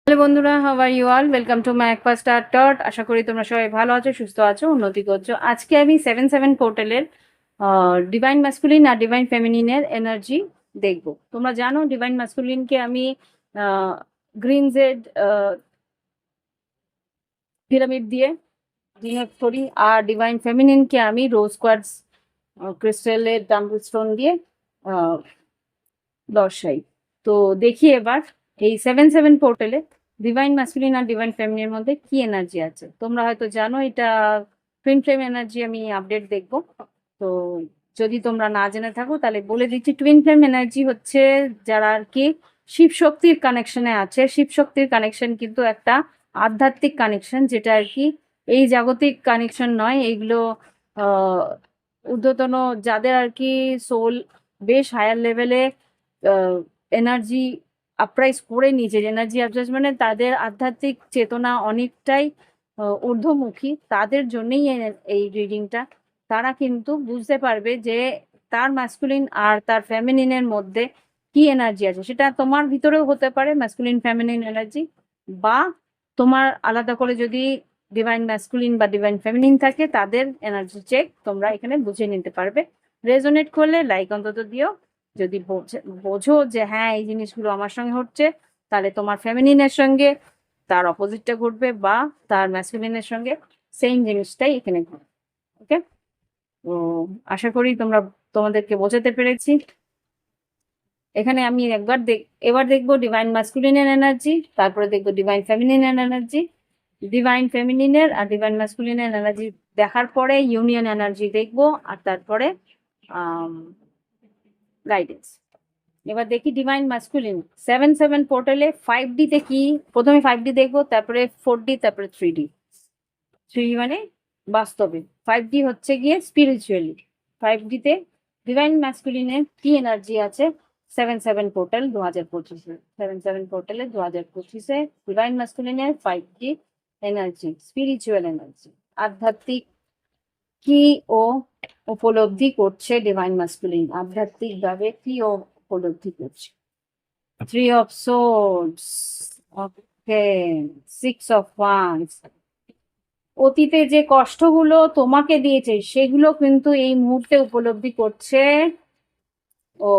Hello বন্ধুরা, how are you all? Welcome to my একপা star dot. আশা করি তোমরা সবাই ভালো আছো, সুস্থ আছো, উন্নতি করছো। আজকে আমি 7/7 পোর্টালের ডিভাইন ম্যাসকুলিন আর ডিভাইন ফেমিনিনের এনার্জি দেখবো। তোমরা জানো ডিভাইন ম্যাসকুলিনকে আমি গ্রিন জেড পিরামিড দিয়ে ডিনেট করি, আর ডিভাইন ফেমিনিনকে আমি রোজ কোয়ার্টজ ক্রিস্টালের ডাম্বল স্টোন দিয়ে দর্শাই। তো দেখি এবার এই 7/7 পোর্টালে ডিভাইন ম্যাসকুলিন আর ডিভাইন ফেমিনিনের মধ্যে কি এনার্জি আছে। তোমরা হয়তো জানো এটা টুইন ফ্লেম এনার্জি, আমি আপডেট দেখবো। তো যদি তোমরা না জেনে থাকো তাহলে বলে দিচ্ছি, টুইন ফ্লেম এনার্জি হচ্ছে যারা আর কি শিব শক্তির কানেকশনে আছে। শিব শক্তির কানেকশন কিন্তু একটা আধ্যাত্মিক কানেকশন, যেটা আর কি এই জাগতিক কানেকশন নয়। এইগুলো ঊর্ধ্বতন যাদের আর কি সোল বেশ হায়ার লেভেলে এনার্জি আপরাইজ করে নিয়েছে, এনার্জি আপরাইজ মানে তাদের আধ্যাত্মিক চেতনা অনেকটাই ঊর্ধ্বমুখী, তাদের জন্যই এই রিডিংটা। তারা কিন্তু বুঝতে পারবে যে তার ম্যাসকুলিন আর তার ফেমিনিনের মধ্যে কি এনার্জি আছে। সেটা তোমার ভিতরেও হতে পারে ম্যাসকুলিন ফেমিনিন এনার্জি, বা তোমার আলাদা করে যদি ডিভাইন ম্যাসকুলিন বা ডিভাইন ফেমিনিন থাকে, তাদের এনার্জি চেক তোমরা এখানে বুঝে নিতে পারবে। রেজোনেট করলে লাইক অন্তত দিও। যদি বোঝো যে হ্যাঁ এই জিনিসগুলো আমার সঙ্গে হচ্ছে, তাহলে তোমার ফেমিনিনের সঙ্গে তার অপোজিটটা ঘটবে, বা তার ম্যাসকুলিনের সঙ্গে সেম জিনিসটাই এখানে ঘটবে। ওকে, তো আশা করি তোমাদেরকে বোঝাতে পেরেছি। এখানে আমি এবার দেখবো ডিভাইন ম্যাসকুলিনের এনার্জি, তারপরে দেখবো ডিভাইন ফেমিনিনের এনার্জি। ডিভাইন ফেমিনিনের আর ডিভাইন ম্যাসকুলিনের এনার্জি দেখার পরে ইউনিয়ন এনার্জি দেখবো, আর তারপরে গাইডেন্স। এবার দেখি ডিভাইন ম্যাসকুলিন 7/7 পোর্টালে 5D তে কি। প্রথমে 5D দেখবো, তারপরে 4D, তারপরে 3D। 3 মানে বাস্তবে, 5D হচ্ছে গিয়ে স্পিরিচুয়ালি। 5D তে ডিভাইন ম্যাসকুলিনের কি এনার্জি আছে 7/7 পোর্টাল 2025-এ। 7/7 পোর্টালে 2025-এ ডিভাইন ম্যাসকুলিনের 5D এনার্জি, স্পিরিচুয়াল এনার্জি, আধ্যাত্মিক কি ও উপলব্ধি করছে। ডিভাইন ম্যাসকুলিন আধ্যাত্মিক ভাবে কি ও উপলব্ধি করছে। 3 of Swords, okay, 6 of Wands। অতীতে যে কষ্টগুলো তোমাকে দিয়েছে সেগুলো কিন্তু এই মুহূর্তে উপলব্ধি করছে ও,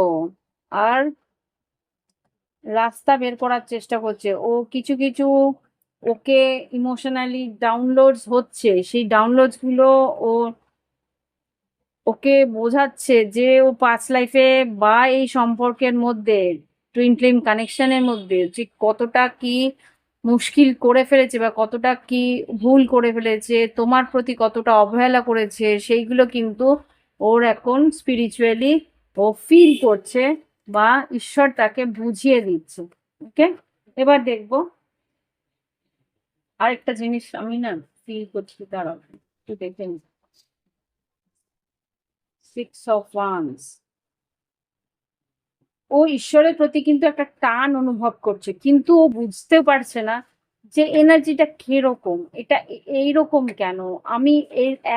আর রাস্তা বের করার চেষ্টা করছে ও। কিছু কিছু ওকে ইমোশনালি ডাউনলোডস হচ্ছে, সেই ডাউনলোডস গুলো ও ওকে বোঝাচ্ছে যে ও পাস্ট লাইফে বা এই সম্পর্কের মধ্যে, টুইন ফ্লেম কানেকশনের মধ্যে যে কতটা কি মুশকিল করে ফেলেছে, বা কতটা কি ভুল করে ফেলেছে, তোমার প্রতি কতটা অবহেলা করেছে, সেইগুলো কিন্তু ওর এখন স্পিরিচুয়ালি ও ফিল করছে, বা ঈশ্বর তাকে বুঝিয়ে দিচ্ছে। ওকে, এবার দেখবো আরেকটা জিনিস আমি না ফিল করছি, দাঁড়াও একটু দেখে নি। 6 of Wands, ও ঈশ্বরের প্রতি কিন্তু একটা টান অনুভব করছে, কিন্তু ও বুঝতে পারছে না যে এনার্জিটা কিরকম, এটা এইরকম কেন। আমি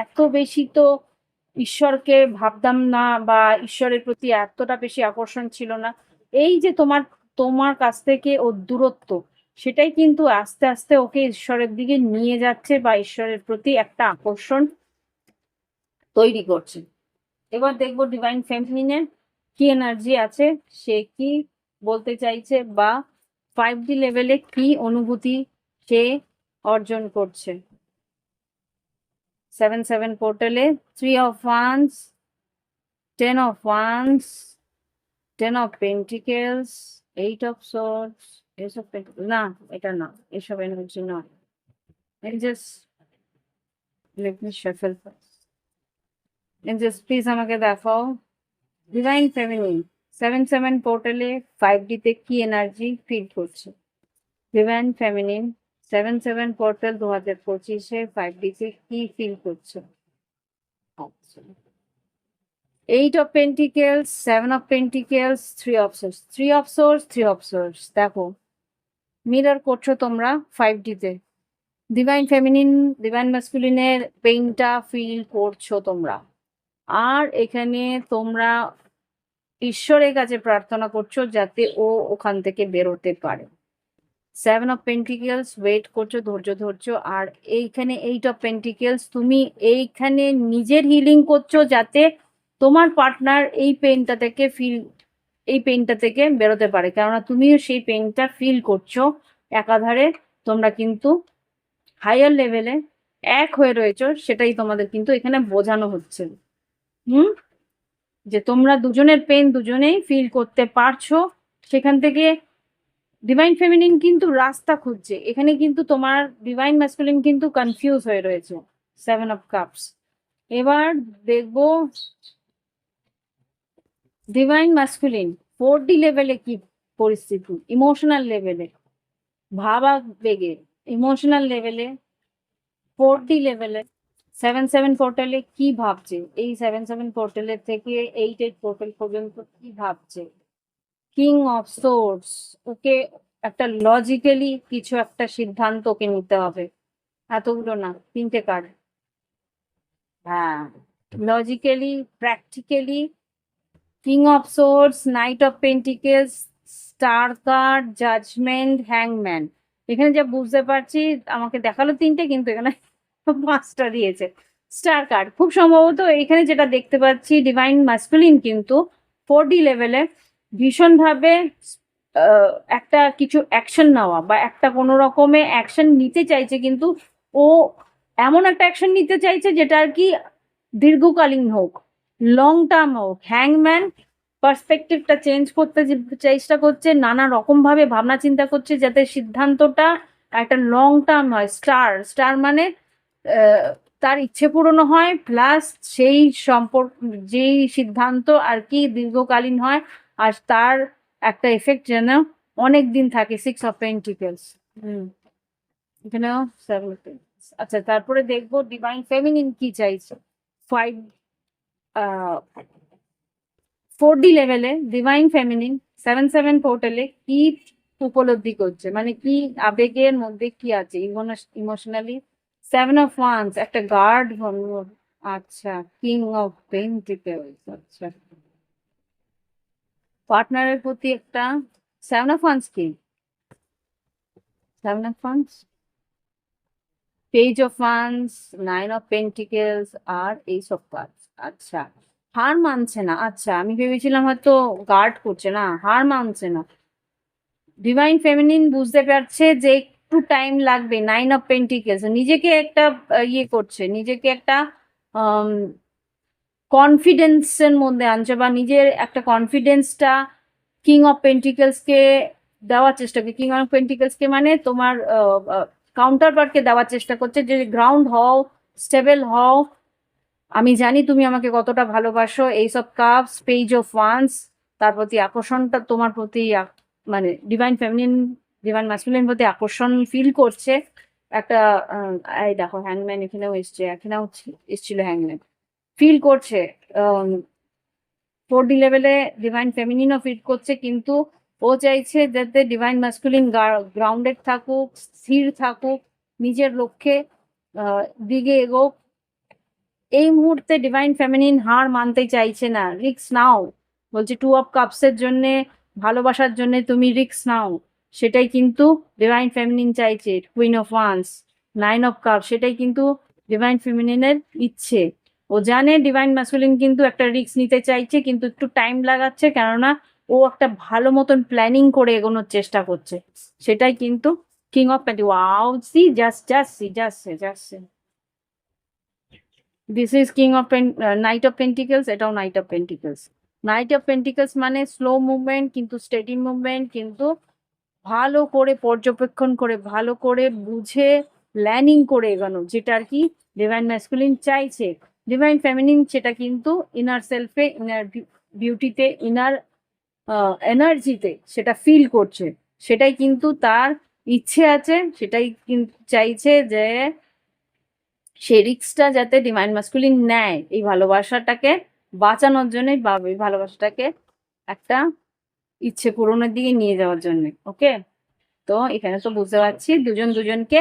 এত বেশি তো ঈশ্বরকে ভাবতাম না, বা ঈশ্বরের প্রতি এতটা বেশি আকর্ষণ ছিল না। এই যে তোমার তোমার কাছ থেকে ওর দূরত্ব, সেটাই কিন্তু আস্তে আস্তে ওকে ঈশ্বরের দিকে নিয়ে যাচ্ছে, বা ঈশ্বরের প্রতি একটা আকর্ষণ তৈরি করছে। এবার দেখবো ডিভাইন ফেমিনিনের কি এনার্জি আছে, সে কি বলতে চাইছে, বা 5D লেভেলে কি অনুভূতি সে অর্জন করছে। 7/7 পোর্টালে 3 of Wands, 10 of Wands, 10 of Pentacles, 8 of Swords, Ace of Pentacles। না, এটা না, এসব এনার্জি নয়। Just let me shuffle first. Just please আমাকে দেখাও ডিভাইন ফেমিনিন 7/7 পোর্টালে 5D তে কি এনার্জি ফিল করছে। ডিভাইন ফেমিনিন 7-7 পোর্টাল 2025-এ 5D-তে কি ফিল করছো? আচ্ছা, 8 of pentacles, 7 of pentacles, 3 of swords, 3 of swords, 3 of swords. দেখো মিরর করছো তোমরা 5D-তে। ডিভাইন ফেমিনিন, ডিভাইন ম্যাসকুলিনের পেইনটা ফিল করছো তোমরা। আর এখানে তোমরা ঈশ্বরের কাছে প্রার্থনা করছো যাতে ও ওখান থেকে বেরোতে পারে। 7 অফ পেন্টিকেলস ওয়েট করছো, ধৈর্য ধরছো। আর এইখানে 8 অফ পেন্টিকেলস তুমি এইখানে নিজের হিলিং করছো যাতে তোমার পার্টনার এই পেইনটা থেকে বেরোতে পারে, কেননা তুমিও সেই পেইনটা ফিল করছো একাধারে। তোমরা কিন্তু হায়ার লেভেলে এক হয়ে রয়েছো, সেটাই তোমাদের কিন্তু এখানে বোঝানো হচ্ছে। হুম, যে তোমরা দুজনের পেন দুজনেই ফিল করতে পারছো। সেখান থেকে ডিভাইন ফেমিনিন কিন্তু রাস্তা খুঁজছে, এখানে কিন্তু তোমার ডিভাইন ম্যাসকুলিন কিন্তু কনফিউজ হয়ে রয়েছে। 7 অফ কাপস। এবার দেখবো ডিভাইন ম্যাসকুলিন 4D লেভেলে কি পরিস্থিতি, ইমোশনাল লেভেলে, ভাবাবেগে, ইমোশনাল লেভেলে, 4D লেভেলে 7-7 পোর্টালে কি ভাবছে, এই 7-7 পোর্টালের থেকে 8-8 পোর্টাল পর্যন্ত কি ভাবছে। কিং অফ সোর্স, ওকে একটা লজিক্যালি কিছু একটা সিদ্ধান্ত ওকে নিতে হবে। এতগুলো না, 3টে কার্ড। হ্যাঁ, logically, practically, king of swords, knight of pentacles, star card, judgement, হ্যাংম্যান। এখানে যা বুঝতে পারছি, আমাকে দেখালো 3টে কিন্তু এখানে 5টা দিয়েছে। স্টার কার্ড খুব সম্ভবত এখানে যেটা দেখতে পাচ্ছি, ডিভাইন ম্যাসকুলিন কিন্তু 4D লেভেলে ভীষণভাবে একটা কিছু অ্যাকশন নেওয়া বা একটা কোনো রকমে অ্যাকশন নিতে চাইছে, কিন্তু ও এমন একটা অ্যাকশন নিতে চাইছে যেটা আর কি দীর্ঘকালীন হোক, লং টার্ম হোক। হ্যাংম্যান পার্সপেক্টিভটা চেঞ্জ করতে চেষ্টা করছে, নানা রকম ভাবে ভাবনা চিন্তা করছে যাতে সিদ্ধান্তটা একটা লং টার্ম হয়। স্টার, স্টার মানে তার ইচ্ছে পূরণ হয়, প্লাস সেই সম্পর্ক, যেই সিদ্ধান্ত আর কি দীর্ঘকালীন হয়, আর তার একটা এফেক্ট যেন অনেক দিন থাকে। 6 অফ পেন্টিকেলস। এখানেও 7 অফ পেন্টিকেলস। আচ্ছা, তারপরে দেখবো ডিভাইন ফেমিনিন কি চাইছে 4D লেভেলে। ডিভাইন ফেমিনিন 7-7 পোর্টালে কি উপলব্ধি করছে, মানে কি আবেগের মধ্যে কি আছে ইমোশনালি। 7 অফ ওয়ান্স, একটা গার্ড। আচ্ছা, কিং অফ পেন্টিকেলস। আচ্ছা, পার্টনারের প্রতি একটা 7 অফ ওয়ান্স কি, 7 of wands, page of wands, 9 of pentacles আর এইস অফ কাপস। আচ্ছা, হার মানছে না। আচ্ছা, আমি ভেবেছিলাম হয়তো গার্ড করছে, না হার মানছে না। ডিভাইন ফেমিনিন বুঝতে পারছে যে একটু টাইম লাগবে। 9 অফ পেন্টিকেলস, নিজেকে একটা ইয়ে করছে, নিজেকে একটা কনফিডেন্সের মধ্যে আনছে, বা নিজের একটা কনফিডেন্সটা কিং অফ পেন্টিকেলসকে দেওয়ার চেষ্টা করছে। কিং অফ পেন্টিকেলসকে মানে তোমার কাউন্টার পার্টকে দেওয়ার চেষ্টা করছে যে গ্রাউন্ড হও, স্টেবল হও, আমি জানি তুমি আমাকে কতটা ভালোবাসো। এইসব কাপস, পেজ অফ ওয়ান্স, তার প্রতি আকর্ষণটা তোমার প্রতি মানে ডিভাইন ফেমিনিন ডিভাইন ম্যাসকুলিন প্রতি আকর্ষণ ফিল করছে একটা। এই দেখো হ্যাংম্যান এখানেও এসছে, এখানেও এসছিল হ্যাংম্যান। ফিল করছে 4D লেভেলে ডিভাইন ফেমিনিনও ফিল করছে, কিন্তু ও চাইছে যাতে ডিভাইন ম্যাসকুলিন গ্রাউন্ডেড থাকুক, স্থির থাকুক, নিজের লক্ষ্যে দিকে এগোক। এই মুহূর্তে ডিভাইন ফেমিনিন হার মানতে চাইছে না, রিক্স নাও। বলছে 2 অফ কাপসের জন্য, ভালোবাসার জন্য তুমি রিক্স নাও, সেটাই কিন্তু ডিভাইন ফেমিনিন চাইছে। Queen of wands, 9 of cup, সেটাই কিন্তু ডিভাইন ফেমিনিনের ইচ্ছে। ও জানে ডিভাইন ম্যাসকুলিন কিন্তু একটা রিক্স নিতে চাইছে, কিন্তু একটু টাইম লাগাচ্ছে, কেননা ও একটা ভালো মতন প্ল্যানিং করে এগোনোর চেষ্টা করছে। সেটাই কিন্তু কিং অফ পেন্টি। Wow, see just just see just just this is king of knight of pentacles, এটাও knight of pentacles. Knight of pentacles মানে স্লো মুভমেন্ট, কিন্তু স্টেডি মুভমেন্ট, কিন্তু ভালো করে পর্যবেক্ষণ করে, ভালো করে বুঝে প্ল্যানিং করে এগোনো, যেটা আর কি ডিভাইন ম্যাসকুলিন চাইছে। ডিভাইন ফেমিনিন সেটা কিন্তু ইনার সেলফে, ইনার বিউটিতে, ইনার এনার্জিতে সেটা ফিল করছে, সেটাই কিন্তু তার ইচ্ছে আছে, সেটাই চাইছে যে সে রিস্কটা যাতে ডিভাইন মাস্কুলিন নেয় এই ভালোবাসাটাকে বাঁচানোর জন্য, বা এই ভালোবাসাটাকে একটা ইচ্ছে পূরণের দিকে নিয়ে যাওয়ার জন্য। ওকে, তো এখানে তো বুঝতে পারছি দুজন দুজনকে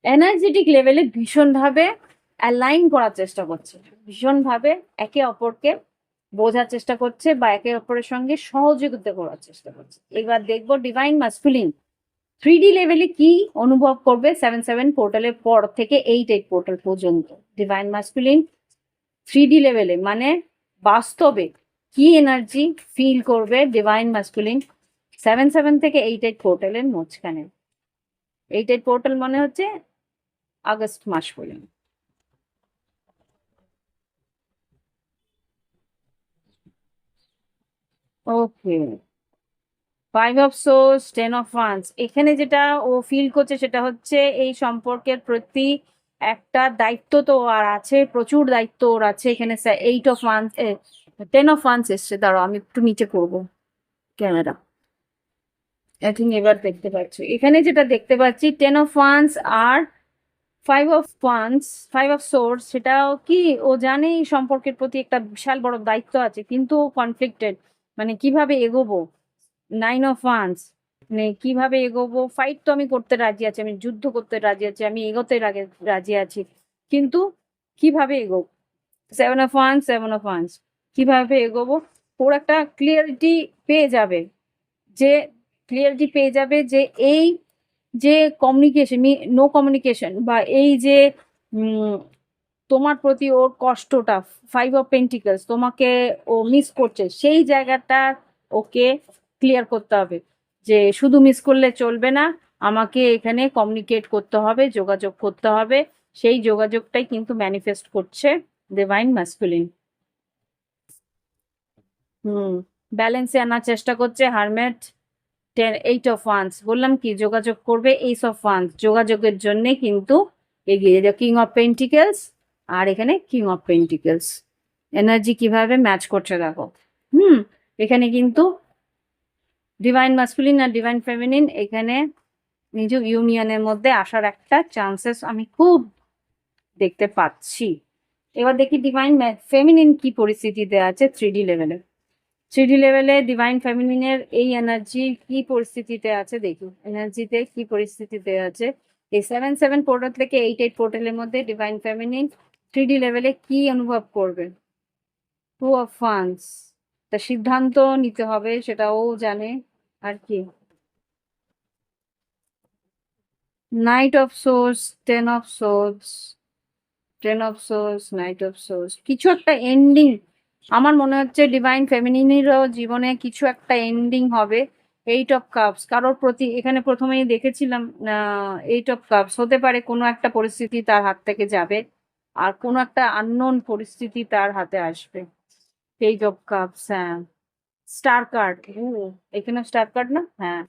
এনার্জেটিক লেভেলে ভীষণভাবে অ্যালাইন করার চেষ্টা করছে, ভীষণভাবে একে অপরকে বোঝার চেষ্টা করছে বা একে অপরের সঙ্গে সহযোগিতা করার চেষ্টা করছে। এবার দেখবো ডিভাইন মাস্কুলিন 3D লেভেলে কি অনুভব করবে 7-7 পোর্টালের পর থেকে 8-8 পোর্টাল পর্যন্ত। ডিভাইন মাস্কুলিন 3D লেভেলে মানে বাস্তবে কি এনার্জি ফিল করবে ডিভাইন মাস্কুলিন 7-7 থেকে 8-8 পোর্টালের মাঝখানে। 8-8 পোর্টাল মনে হচ্ছে আগস্ট মাস পর্যন্ত। ওকে, 5 of Swords, 10 of Wands, এখানে যেটা ও ফিল করছে সেটা হচ্ছে এই সম্পর্কের প্রতি একটা দায়িত্ব তো আর আছে, প্রচুর দায়িত্ব ওর আছে। এখানে 8 of Wands, 10 of Wands এসছে। দাঁড়াও আমি একটু নিচে করবো ক্যামেরা, আই থিঙ্ক এবার দেখতে পাচ্ছি। এখানে যেটা দেখতে পাচ্ছি 10 of Wands R 5 of Wands, 5 of Swords, সেটাও কি ও জানে এই সম্পর্কের প্রতি একটা বিশাল বড় দায়িত্ব আছে, কিন্তু ও কনফ্লিক্টেড, মানে কিভাবে এগোবো। 9 of Wands, মানে কিভাবে এগোবো। ফাইট তো আমি করতে রাজি আছি, আমি যুদ্ধ করতে রাজি আছি, আমি এগোতে রাজি আছি, কিন্তু কিভাবে এগোবো। 7 of Wands, 7 of Wands, কিভাবে এগোবো। ওর একটা ক্লিয়ারিটি পেয়ে যাবে, যে ক্লিয়ারিটি পেয়ে যাবে যে এই যে কমিউনিকেশন, নো কমিউনিকেশন, বা এই যে তোমার প্রতি ওর কষ্টটা, 5 of Pentacles, তোমাকে ও মিস করছে, সেই জায়গাটা ওকে ক্লিয়ার করতে হবে, যে শুধু মিস করলে চলবে না, আমাকে এখানে কমিউনিকেট করতে হবে, যোগাযোগ করতে হবে। সেই যোগাযোগটাই কিন্তু ম্যানিফেস্ট করছে ডিভাইন মাস্কুলিন। ব্যালেন্সে আনার চেষ্টা করছে হারমেট। 8 of Wands, বললাম কি যোগাযোগ করবে। Ace of Wands, যোগাযোগের জন্য কিন্তু এগিয়ে যায়। কিং অফ পেন্টিকেলস আর এখানে কিং অফ পেন্টিকেলস, এনার্জি কিভাবে ম্যাচ করছে দেখো। এখানে কিন্তু ডিভাইন মাস্কুলিন আর ডিভাইন ফেমিনিন এখানে নিজ ইউনিয়নের মধ্যে আসার একটা চান্সেস আমি খুব দেখতে পাচ্ছি। এবার দেখি ডিভাইন ফেমিনিন কি পরিস্থিতিতে আছে 3D লেভেলে। 3D লেভেলে ডিভাইন ফেমিনিনের এই এনার্জি কি পরিস্থিতিতে আছে দেখি, এনার্জিতে কি পরিস্থিতিতে আছে। এই 7-7 পোর্টাল থেকে 8-8 পোর্টালের মধ্যে ডিভাইন ফেমিনিন 3D লেভেলে কি অনুভব করবে। 2 of Wands, তা সিদ্ধান্ত নিতে হবে সেটাও জানে। আর কি Knight of Swords, 10 of Swords, 10 of Swords, Knight of Swords, কিছু একটা এন্ডিং আমার মনে হচ্ছে ডিভাইন ফেমিনিনেরও জীবনে কিছু একটা এন্ডিং হবে। 8 of Cups, কারোর প্রতি এখানে প্রথমেই দেখেছিলাম 8 of Cups, হতে পারে কোনো একটা পরিস্থিতি তার হাত থেকে যাবে আর কোনো একটা আননোন পরিস্থিতি তার হাতে আসবে। 8 of Cups, হ্যাঁ। স্টার কার্ড, এখানে স্টার কার্ড না, হ্যাঁ।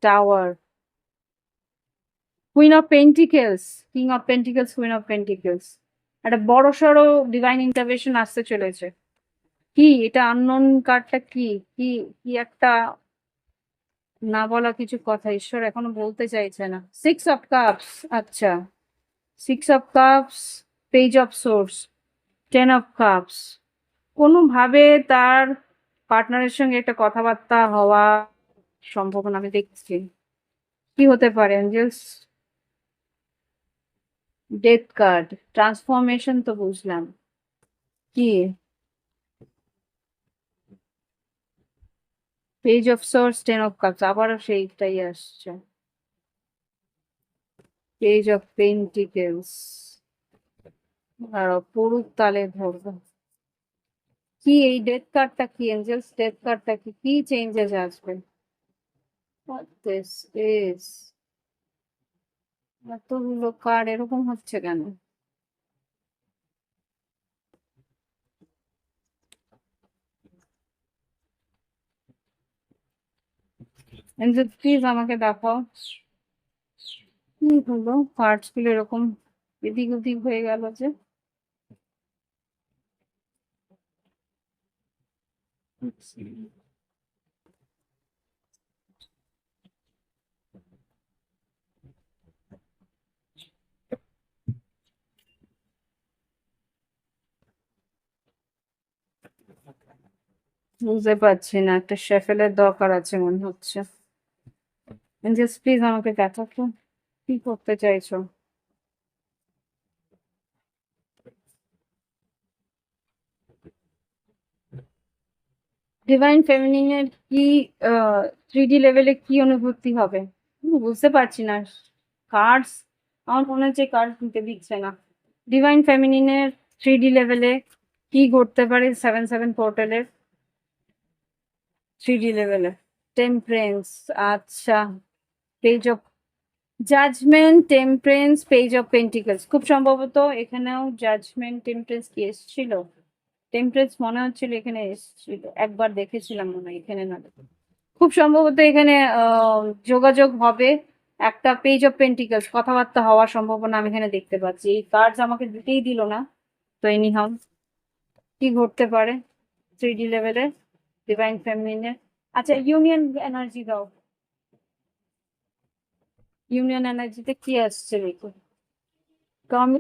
Tower, queen of pentacles, king of pentacles, queen of pentacles, একটা বড় সড়ো ডিভাইন ইন্টারভেনশন আসতে চলেছে। কি এটা আননোন কার্ডটা, কি কি কি একটা না বলা কিছু কথা ঈশ্বর এখনো বলতে চাইছে না। 6 of Cups, আচ্ছা। 6 of Cups, page of swords, 10 of Cups, কোনোভাবে তার পার্টনারের সঙ্গে একটা কথাবার্তা হওয়া সম্ভাবনা আমি দেখছি। কি হতে পারে এঞ্জেলস। ডেথ কার্ড, ট্রান্সফরমেশন তো বুঝলাম, কি page of swords, 10 of Cups, আবারও সেইটাই আসছে। পেজ অফ পেন্টিকেলস, আর পুরুষ তালে ধরবো। কি এই ডেথ কার্ডটা কি এঞ্জেলস, ডেথ কার্ডটা কি কি চেঞ্জেস আসবে। What this is, এতগুলো কার্ড এরকম হচ্ছে কেন। এঞ্জেল প্লিজ আমাকে দেখাও কি হলো, কার্ডস গুলো এরকম এদিক ওদিক হয়ে গেল যে। বুঝতে পারছি না, একটা শেফেলের দরকার আছে মনে হচ্ছে। জাস্ট প্লিজ আমাকে দেখাতো কি করতে চাইছো। ডিভাইন ফেমিনিনের কি 3D লেভেলে কি অনুভূতি হবে? বুঝতে পারছি না। কার্ডস, আমার মনে হচ্ছে কার্ড নিতে দিচ্ছে না। ডিভাইন ফেমিনিনের 3D লেভেলে কি ঘটতে পারে 7/7 পোর্টালের 3D লেভেলে? টেম্পারেন্স, আচ্ছা। Page of judgement, temperance, page of pentacles, খুব সম্ভবত এখানেও জাজমেন্ট টেম্পারেন্স কি এসেছিল? টেম্পারেন্স মনে হচ্ছিল এখানে এসেছিল, একবার দেখেছিলাম মনে হয়, এখানে না। খুব সম্ভবত এখানে যোগাযোগ হবে, একটা পেজ অফ পেন্টিকলস, কথাবার্তা হওয়ার সম্ভাবনা আমি এখানে দেখতে পাচ্ছি। এই কার্ডস আমাকে দিতেই দিল না। তো এনিহাউ, কি ঘটতে পারে 3D লেভেলে ডিভাইন ফেমিনিনে? আচ্ছা, ইউনিয়ন এনার্জি দাও। ইউনিয়ন এনার্জিতে কি আসছে দেখো। Come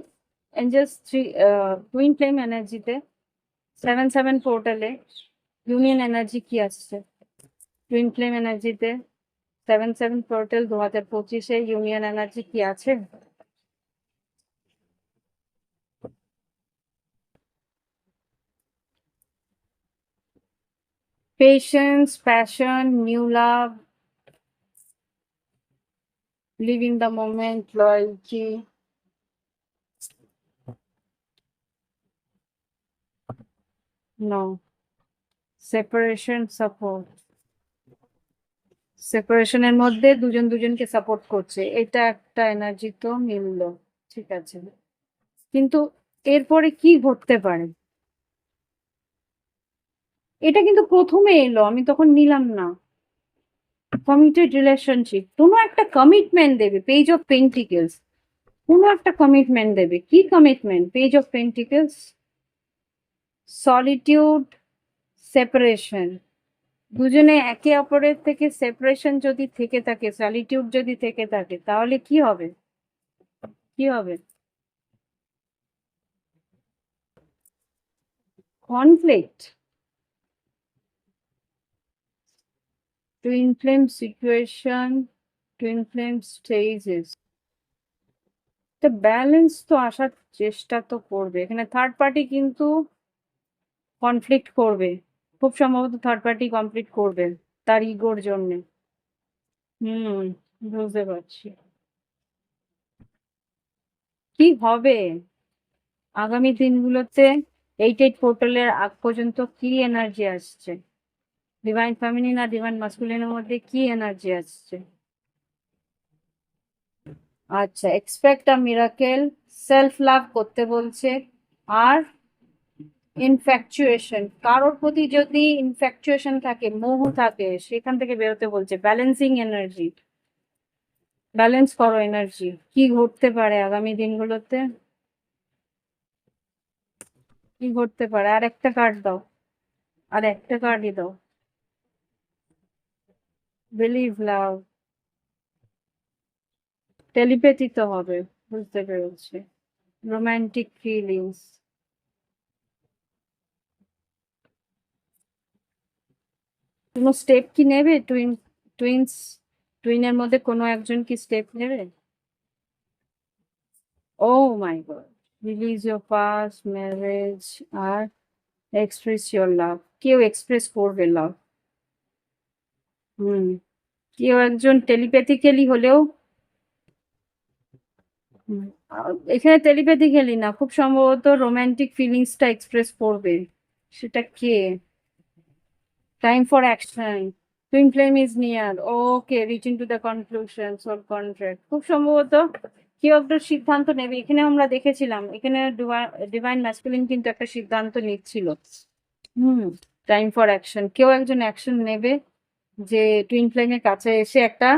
angels three, twin flame এনার্জিতে 7/7 পোর্টালে ইউনিয়ন এনার্জি কি আসছে? টুইন ফ্লেম এনার্জিতে 7/7 পোর্টাল 2025-এ ইউনিয়ন এনার্জি কি আছে? Patience, passion, new love, living the moment, loyalty, no, separation, support. সেপারেশনের মধ্যে দুজন দুজনকে সাপোর্ট করছে, এটা একটা এনার্জি তো মিললো, ঠিক আছে। কিন্তু এরপরে কি ঘটতে পারে? এটা কিন্তু প্রথমে এলো, আমি তখন নিলাম না। কমিটেড রিলেশনশিপ, কোনো একটা কমিটমেন্ট দেবে পেজ অফ পেন্টিকলস, কোনো একটা কমিটমেন্ট দেবে। কি commitment? Page of pentacles, solitude, separation. দুজনে একে অপরের থেকে সেপারেশন যদি থেকে থাকে, সলিটিউড যদি থেকে থাকে, তাহলে কি হবে? কি হবে? Conflict, twin flame situation, twin flame stages. একটা ব্যালেন্স তো আসার চেষ্টা তো করবে এখানে। থার্ড পার্টি কিন্তু কনফ্লিক্ট করবে, খুব সম্ভবত থার্ড পার্টি কমপ্লিট করবে তার ইগোর জন্য। হুম, বুঝতে পারছি। কি হবে আগামী দিনগুলোতে? 8/8 পোর্টালের আগ পর্যন্ত কি এনার্জি আসছে? ডিভাইন ফেমিনিন আর ডিভাইন মাস্কুলিনের মধ্যে কি এনার্জি আসছে? আচ্ছা, এক্সপেক্ট আ মিরাকেল, সেলফ লাভ করতে বলছে, আর ইনফ্যাকচুয়েশন, কারোর প্রতি যদি ইনফ্যাকচুয়েশন থাকে, মোহ থাকে, সেখান থেকে বেরোতে বলছে। ব্যালেন্সিং এনার্জি, ব্যালেন্স করো এনার্জি। কি ঘটতে পারে আগামী দিনগুলোতে? কি ঘটতে পারে? আর একটা কার্ড দাও, আর একটা কার্ডই দাও। বিলিভ, লাভ, টেলিপ্যাথি তো হবে, বুঝতে পেরেছি। রোমান্টিক ফিলিংস, কোনো স্টেপ কি নেবে? টুইন্স, টুইনের মধ্যে কোনো একজন কি স্টেপ নেবে? Oh my god, release your past, marriage, আর এক্সপ্রেস ইয়োর লাভ। কেউ এক্সপ্রেস করবে লাভ। হুম, কেউ একজন টেলিপ্যাথিক্যালি হলেও, হুম, এখানে টেলিপ্যাথিক্যালি না, খুব সম্ভবত রোমান্টিক ফিলিংসটা এক্সপ্রেস করবে। সেটা কে? Time for action, twin flame is near, okay, reaching to the conclusion, soul contract. খুব সম্ভবত কেউ একটা সিদ্ধান্ত নেবে। এখানে আমরা দেখেছিলাম, এখানে ডিভাইন ম্যাসকুলিন কিন্তু একটা সিদ্ধান্ত নিচ্ছিল। হুম, টাইম ফর অ্যাকশন, কেউ একজন অ্যাকশন নেবে, যে টুইন ফ্লেমের কাছে এসে একটা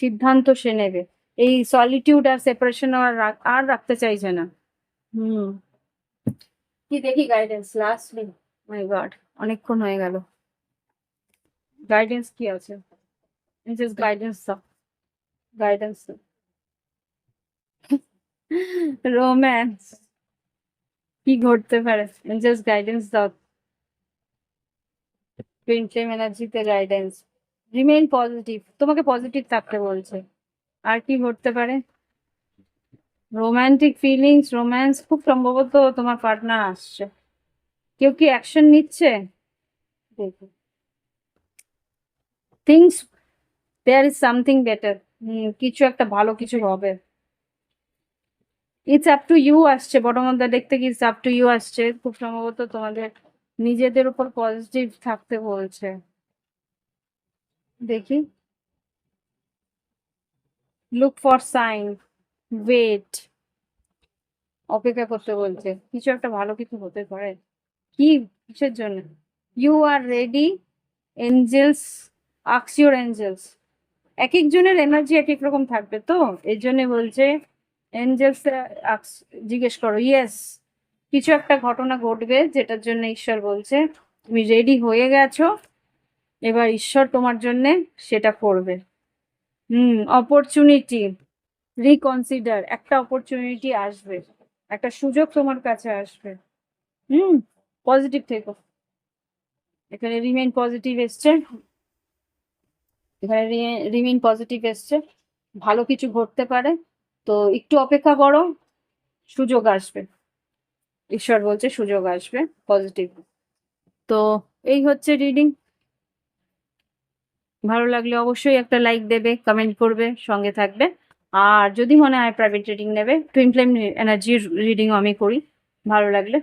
সিদ্ধান্ত সে নেবে। এই সলিটিউড আর সেপারেশন আর রাখতে চাইছে না। হুম, কি দেখি গাইডেন্স লাস্টলি। মাই গড, অনেকক্ষণ হয়ে গেল। গাইডেন্স কি আছে? জাস্ট গাইডেন্স দাও, গাইডেন্স। রোম্যান্স, কি ঘটতে পারে? জাস্ট গাইডেন্স দাও। টুইন ফ্লেম এনার্জিতে গাইডেন্স, রিমেইন পজিটিভ, তোমাকে পজিটিভ থাকতে বলছে। আর কি ঘটতে পারে? রোমান্টিক ফিলিংস, রোম্যান্স, খুব সম্ভবত তোমার পার্টনার আসছে। কেউ কি অ্যাকশন নিচ্ছে? দেখো, things, there is something better, কিছু একটা ভালো কিছু হবে। ইটস আপ টু ইউ আসছে, বটম অফ দ্য ডেক থেকে ইটস আপ টু ইউ আসছে। খুব সম্ভবত তোমাদের নিজেদের উপর পজিটিভ থাকতে বলছে। দেখি, লুক ফর সাইন, ওয়েট, অপেক্ষা করতে বলছে। কিছু একটা ভালো কিছু হতে পারে। কি, কিসের জন্য? ইউ আর রেডি, এঞ্জেলস, আক্স ইউর এঞ্জেলস। এক একজনের এনার্জি এক এক রকম থাকবে, তো এর জন্য বলছে এঞ্জেলস জিজ্ঞেস করো। ইয়েস, কিছু একটা ঘটনা ঘটবে যেটার জন্য ঈশ্বর বলছে তুমি রেডি হয়ে গেছো, এবার ঈশ্বর তোমার জন্য সেটা করবে। অপরচুনিটি, রিকনসিডার, একটা অপরচুনিটি আসবে, একটা সুযোগ তোমার কাছে আসবে। পজিটিভ থেকো। এখানে রিমেইন পজিটিভ এসছে, এখানে রিমেইন পজিটিভ এসছে, ভালো কিছু ঘটতে পারে। তো একটু অপেক্ষা করো, সুযোগ আসবে, ঈশ্বর বলছে সুযোগ আসবে, পজিটিভ। তো এই হচ্ছে রিডিং। ভালো লাগলে অবশ্যই একটা লাইক দেবে, কমেন্ট করবে, সঙ্গে থাকবে। আর যদি মনে হয় প্রাইভেট রিডিং নেবে, টুইন ফ্লেম এনার্জির রিডিংও আমি করি। ভালো লাগলে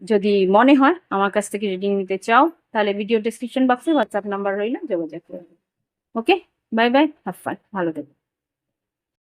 যদি মনে হয় আমার কাছ থেকে রিডিং নিতে চাও, তাহলে ভিডিও ডিসক্রিপশন বক্সে হোয়াটসঅ্যাপ নাম্বার রইল, যোগাযোগ করবে। ওকে, বাই বাই, হ্যাভ ফান, ভালো থেকো।